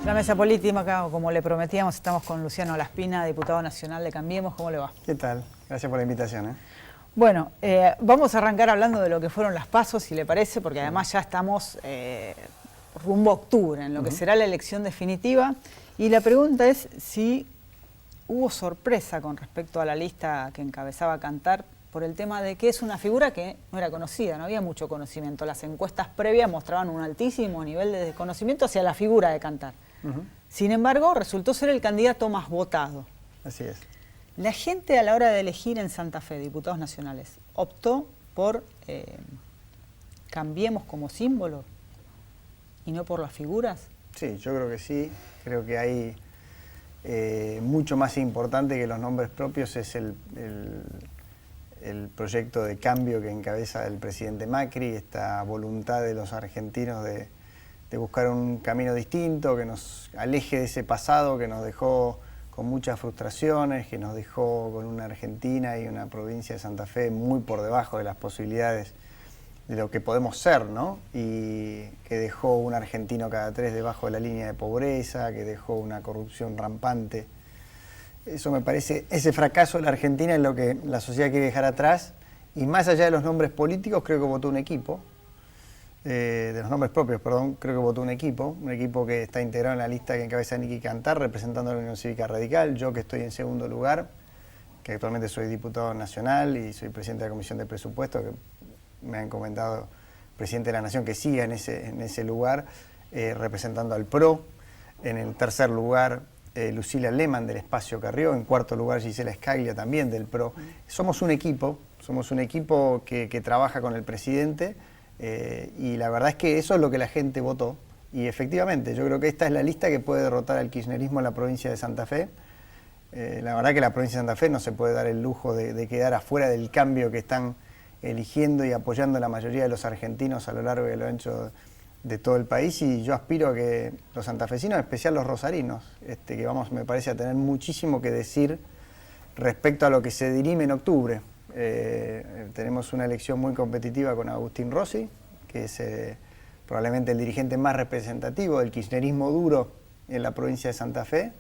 La mesa política, como le prometíamos, estamos con Luciano Laspina, diputado nacional de Cambiemos. ¿Cómo le va? ¿Qué tal? Gracias por la invitación. Bueno, vamos a arrancar hablando de lo que fueron las PASO, si le parece, porque además ya estamos rumbo a octubre, en lo que será la elección definitiva. Y la pregunta es si hubo sorpresa con respecto a la lista que encabezaba Cantar, por el tema de que es una figura que no era conocida, no había mucho conocimiento. Las encuestas previas mostraban un altísimo nivel de desconocimiento hacia la figura de Cantar. Sin embargo, resultó ser el candidato más votado. Así es. La gente, a la hora de elegir en Santa Fe diputados nacionales, optó por Cambiemos como símbolo y no por las figuras. Sí, yo creo que sí. Creo que hay mucho más importante que los nombres propios es el proyecto de cambio que encabeza el presidente Macri, esta voluntad de los argentinos de buscar un camino distinto, que nos aleje de ese pasado que nos dejó con muchas frustraciones, que nos dejó con una Argentina y una provincia de Santa Fe muy por debajo de las posibilidades de lo que podemos ser, ¿no? Y que dejó un argentino cada 3 debajo de la línea de pobreza, que dejó una corrupción rampante. Eso me parece, ese fracaso de la Argentina es lo que la sociedad quiere dejar atrás, y más allá de los nombres políticos, creo que votó un equipo, de los nombres propios, perdón, creo que votó un equipo que está integrado en la lista que encabeza Niki Cantar, representando a la Unión Cívica Radical, yo que estoy en segundo lugar, que actualmente soy diputado nacional y soy presidente de la Comisión de Presupuestos, que me ha encomendado el presidente de la Nación que siga en ese lugar, representando al PRO. En el tercer lugar, Lucila Lehmann del Espacio Carrió, en cuarto lugar Gisela Scaglia también del PRO. Somos un equipo que trabaja con el presidente, y la verdad es que eso es lo que la gente votó, y efectivamente yo creo que esta es la lista que puede derrotar al kirchnerismo en la provincia de Santa Fe. La verdad que la provincia de Santa Fe no se puede dar el lujo de quedar afuera del cambio que están eligiendo y apoyando la mayoría de los argentinos a lo largo y a lo ancho de todo el país, y yo aspiro a que los santafesinos, en especial los rosarinos, que vamos, me parece, a tener muchísimo que decir respecto a lo que se dirime en octubre. Tenemos una elección muy competitiva con Agustín Rossi, que es probablemente el dirigente más representativo del kirchnerismo duro en la provincia de Santa Fe,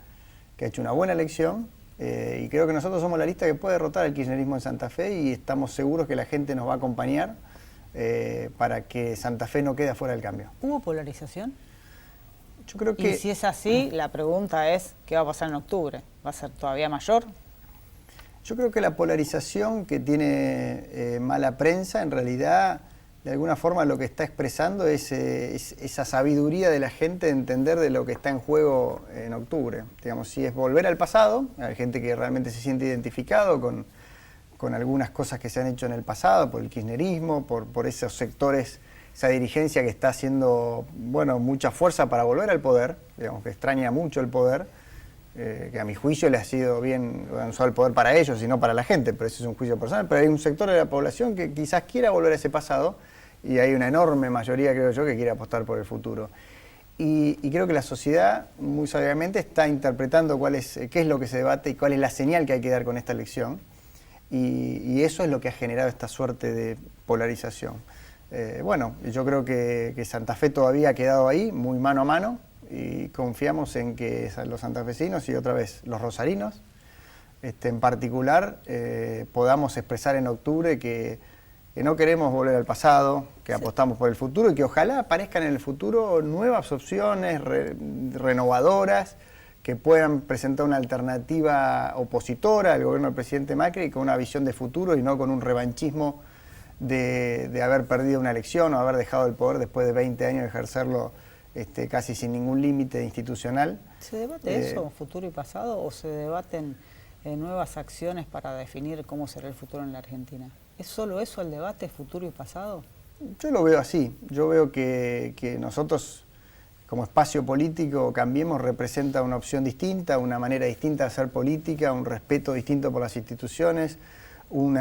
que ha hecho una buena elección, y creo que nosotros somos la lista que puede derrotar al kirchnerismo en Santa Fe, y estamos seguros que la gente nos va a acompañar para que Santa Fe no quede fuera del cambio. ¿Hubo polarización? Yo creo que... Y si es así, la pregunta es, ¿qué va a pasar en octubre? ¿Va a ser todavía mayor? Yo creo que la polarización que tiene mala prensa, en realidad, de alguna forma lo que está expresando es esa sabiduría de la gente de entender de lo que está en juego en octubre. Digamos, si es volver al pasado, hay gente que realmente se siente identificado con algunas cosas que se han hecho en el pasado, por el kirchnerismo, por esos sectores, esa dirigencia que está haciendo, bueno, mucha fuerza para volver al poder, digamos, que extraña mucho el poder, que a mi juicio le ha sido bien, no solo el poder para ellos, sino para la gente, pero ese es un juicio personal. Pero hay un sector de la población que quizás quiera volver a ese pasado, y hay una enorme mayoría, creo yo, que quiere apostar por el futuro. Y creo que la sociedad, muy sabiamente, está interpretando qué es lo que se debate y cuál es la señal que hay que dar con esta elección, y eso es lo que ha generado esta suerte de polarización. Bueno, yo creo que Santa Fe todavía ha quedado ahí, muy mano a mano, y confiamos en que los santafesinos y otra vez los rosarinos, en particular, podamos expresar en octubre que no queremos volver al pasado, que apostamos por el futuro, y que ojalá aparezcan en el futuro nuevas opciones renovadoras que puedan presentar una alternativa opositora al gobierno del presidente Macri, con una visión de futuro y no con un revanchismo de haber perdido una elección o haber dejado el poder después de 20 años de ejercerlo casi sin ningún límite institucional. ¿Se debate eso, futuro y pasado, o se debaten nuevas acciones para definir cómo será el futuro en la Argentina? ¿Es solo eso el debate, futuro y pasado? Yo lo veo así. Yo veo que nosotros, como espacio político, Cambiemos representa una opción distinta, una manera distinta de hacer política, un respeto distinto por las instituciones, un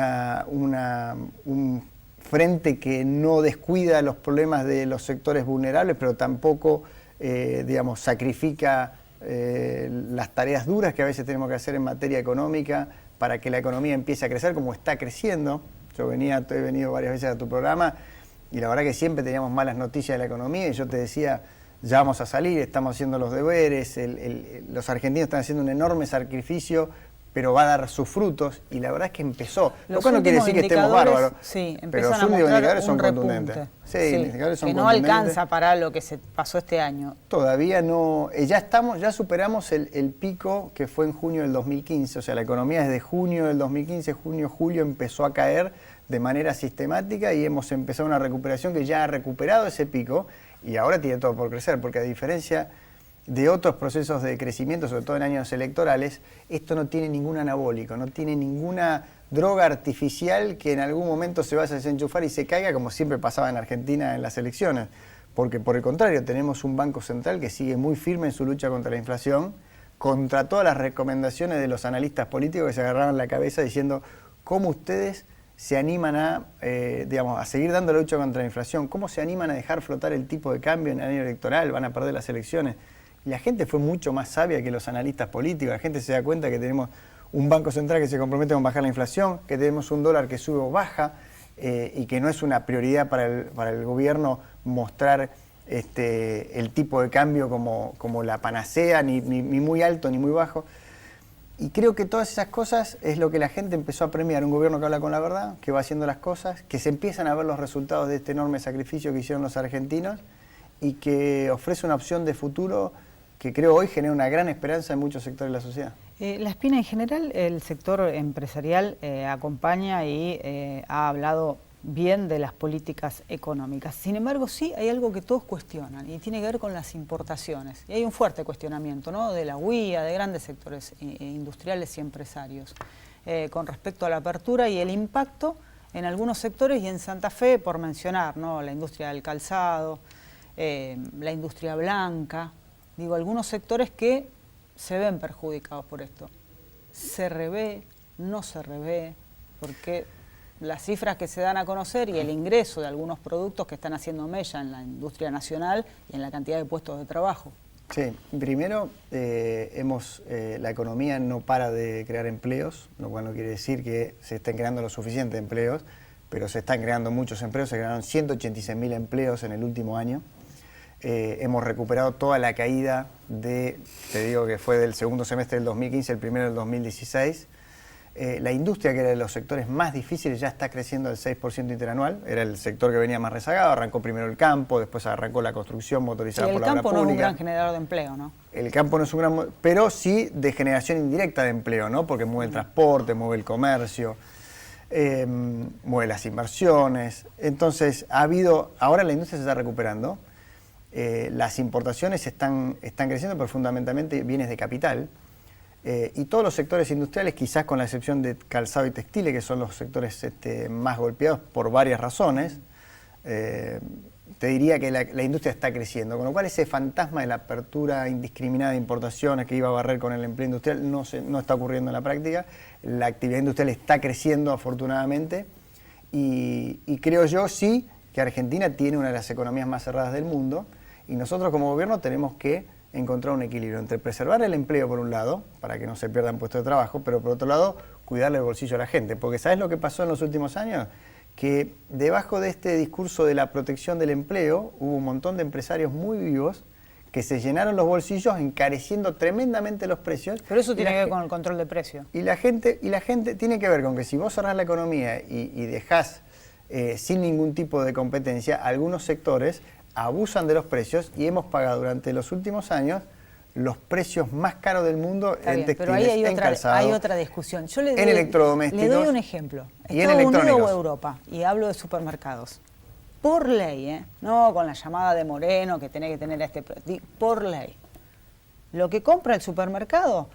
frente que no descuida los problemas de los sectores vulnerables, pero tampoco, digamos, sacrifica las tareas duras que a veces tenemos que hacer en materia económica para que la economía empiece a crecer como está creciendo. Yo he venido varias veces a tu programa, y la verdad que siempre teníamos malas noticias de la economía, y yo te decía, ya vamos a salir, estamos haciendo los deberes, los argentinos están haciendo un enorme sacrificio, pero va a dar sus frutos, y la verdad es que empezó. Lo cual no quiere decir que estemos bárbaros, sí, pero los últimos indicadores son contundentes. Sí, indicadores son que no alcanza para lo que se pasó este año. Todavía no, ya superamos el pico que fue en junio del 2015, o sea, la economía desde junio del 2015, julio, empezó a caer de manera sistemática y hemos empezado una recuperación que ya ha recuperado ese pico y ahora tiene todo por crecer, porque a diferencia de otros procesos de crecimiento, sobre todo en años electorales, esto no tiene ningún anabólico, no tiene ninguna droga artificial que en algún momento se vaya a desenchufar y se caiga, como siempre pasaba en Argentina en las elecciones. Porque por el contrario, tenemos un Banco Central que sigue muy firme en su lucha contra la inflación, contra todas las recomendaciones de los analistas políticos que se agarraban la cabeza diciendo cómo ustedes se animan a seguir dando la lucha contra la inflación, cómo se animan a dejar flotar el tipo de cambio en el año electoral, van a perder las elecciones. Y la gente fue mucho más sabia que los analistas políticos. La gente se da cuenta que tenemos un Banco Central que se compromete con bajar la inflación, que tenemos un dólar que sube o baja, y que no es una prioridad para el gobierno mostrar el tipo de cambio como la panacea, ni muy alto ni muy bajo. Y creo que todas esas cosas es lo que la gente empezó a premiar. Un gobierno que habla con la verdad, que va haciendo las cosas, que se empiezan a ver los resultados de este enorme sacrificio que hicieron los argentinos y que ofrece una opción de futuro que creo hoy genera una gran esperanza en muchos sectores de la sociedad. La Espina, en general, el sector empresarial acompaña y ha hablado bien de las políticas económicas. Sin embargo, sí hay algo que todos cuestionan y tiene que ver con las importaciones. Y hay un fuerte cuestionamiento, ¿no?, de la UIA, de grandes sectores industriales y empresarios con respecto a la apertura y el impacto en algunos sectores y en Santa Fe, por mencionar, ¿no?, la industria del calzado, la industria blanca, digo, algunos sectores que se ven perjudicados por esto. ¿Se revé? ¿No se revé? Porque las cifras que se dan a conocer y el ingreso de algunos productos que están haciendo mella en la industria nacional y en la cantidad de puestos de trabajo. Sí, primero, la economía no para de crear empleos, lo cual no quiere decir que se estén creando lo suficiente empleos, pero se están creando muchos empleos, se crearon 186.000 empleos en el último año. Hemos recuperado toda la caída te digo que fue del segundo semestre del 2015, el primero del 2016. La industria, que era de los sectores más difíciles, ya está creciendo al 6% interanual. Era el sector que venía más rezagado, arrancó primero el campo, después arrancó la construcción motorizada por la obra pública. El campo no es un gran generador de empleo, ¿no? El campo no es un gran, pero sí de generación indirecta de empleo, ¿no? Porque mueve el transporte, mueve el comercio, mueve las inversiones. Entonces, ahora la industria se está recuperando. Las importaciones están creciendo, pero fundamentalmente bienes de capital. Y todos los sectores industriales, quizás con la excepción de calzado y textiles, que son los sectores más golpeados por varias razones, te diría que la industria está creciendo. Con lo cual ese fantasma de la apertura indiscriminada de importaciones que iba a barrer con el empleo industrial no está ocurriendo en la práctica. La actividad industrial está creciendo afortunadamente y creo yo sí que Argentina tiene una de las economías más cerradas del mundo. Y nosotros como gobierno tenemos que encontrar un equilibrio entre preservar el empleo por un lado, para que no se pierdan puestos de trabajo, pero por otro lado, cuidarle el bolsillo a la gente. Porque ¿sabes lo que pasó en los últimos años? Que debajo de este discurso de la protección del empleo, hubo un montón de empresarios muy vivos que se llenaron los bolsillos encareciendo tremendamente los precios. Pero eso tiene que ver con el control de precios. Y la gente tiene que ver con que si vos cerrás la economía y dejás sin ningún tipo de competencia, algunos sectores abusan de los precios y hemos pagado durante los últimos años los precios más caros del mundo en textiles, pero ahí en calzado, hay otra discusión. Yo en electrodomésticos. Le doy un ejemplo. Y en electrónicos. Unidos o Europa, y hablo de supermercados. Por ley, no con la llamada de Moreno que tenés que tener por ley. Lo que compra el supermercado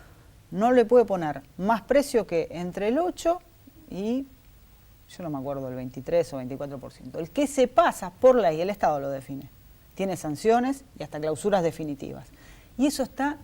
no le puede poner más precio que entre el 8 y... yo no me acuerdo, el 23 o 24%. El que se pasa por ley, el Estado lo define. Tiene sanciones y hasta clausuras definitivas. Y eso está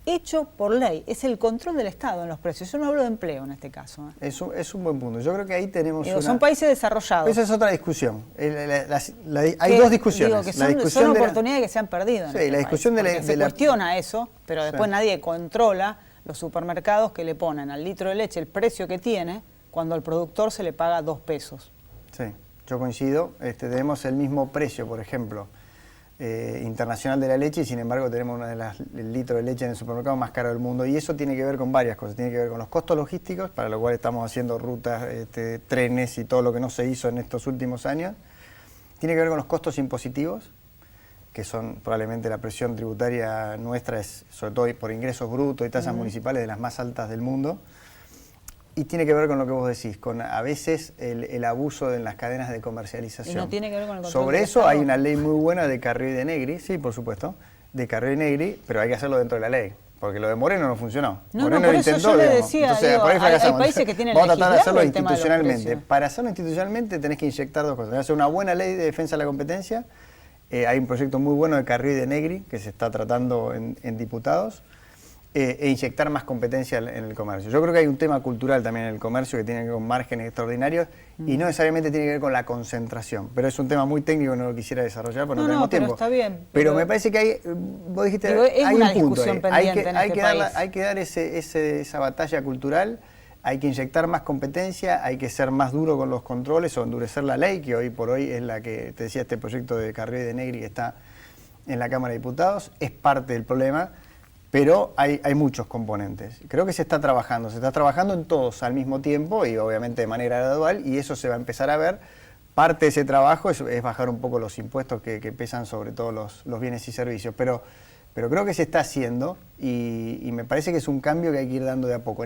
hecho por ley. Es el control del Estado en los precios. Yo no hablo de empleo en este caso. Es un buen punto. Yo creo que ahí tenemos son países desarrollados. Esa es otra discusión. Hay dos discusiones. Digo, que son oportunidades que se han perdido. Sí, la discusión se cuestiona eso, pero después nadie controla los supermercados que le ponen al litro de leche el precio que tiene cuando al productor se le paga 2 pesos. Sí, yo coincido. Tenemos el mismo precio, por ejemplo, internacional de la leche y sin embargo tenemos el litro de leche en el supermercado más caro del mundo. Y eso tiene que ver con varias cosas. Tiene que ver con los costos logísticos, para lo cual estamos haciendo rutas, trenes y todo lo que no se hizo en estos últimos años. Tiene que ver con los costos impositivos, que son probablemente la presión tributaria nuestra, es sobre todo por ingresos brutos y tasas municipales de las más altas del mundo. Y tiene que ver con lo que vos decís, con a veces el abuso en las cadenas de comercialización. ¿Y no tiene que ver con el control Sobre del eso Estado? hay una ley muy buena de Carrió y de Negri, sí, por supuesto, de Carrió y Negri, pero hay que hacerlo dentro de la ley, porque lo de Moreno no funcionó. No, Moreno por lo eso intentó, yo le digamos. decía, Entonces, digo, por ahí fracasamos. hay países que tienen Vamos a tratar de hacerlo legislado el tema de los institucionalmente. precios. Para hacerlo institucionalmente tenés que inyectar dos cosas. Tenés que hacer una buena ley de defensa de la competencia. Hay un proyecto muy bueno de Carrió y de Negri que se está tratando en diputados. E inyectar más competencia en el comercio. Yo creo que hay un tema cultural también en el comercio que tiene que ver con márgenes extraordinarios y no necesariamente tiene que ver con la concentración, pero es un tema muy técnico que no lo quisiera desarrollar porque no tenemos tiempo. Pero está bien. Pero me parece que hay, vos dijiste, digo, es hay una un punto discusión ahí. pendiente en este país. Hay que dar esa batalla cultural, hay que inyectar más competencia, hay que ser más duro con los controles o endurecer la ley, que hoy por hoy es la que, te decía, este proyecto de Carrió y de Negri que está en la Cámara de Diputados, es parte del problema. Pero hay muchos componentes. Creo que se está trabajando en todos al mismo tiempo y obviamente de manera gradual y eso se va a empezar a ver. Parte de ese trabajo es bajar un poco los impuestos que pesan sobre todo los bienes y servicios. Pero creo que se está haciendo y me parece que es un cambio que hay que ir dando de a poco.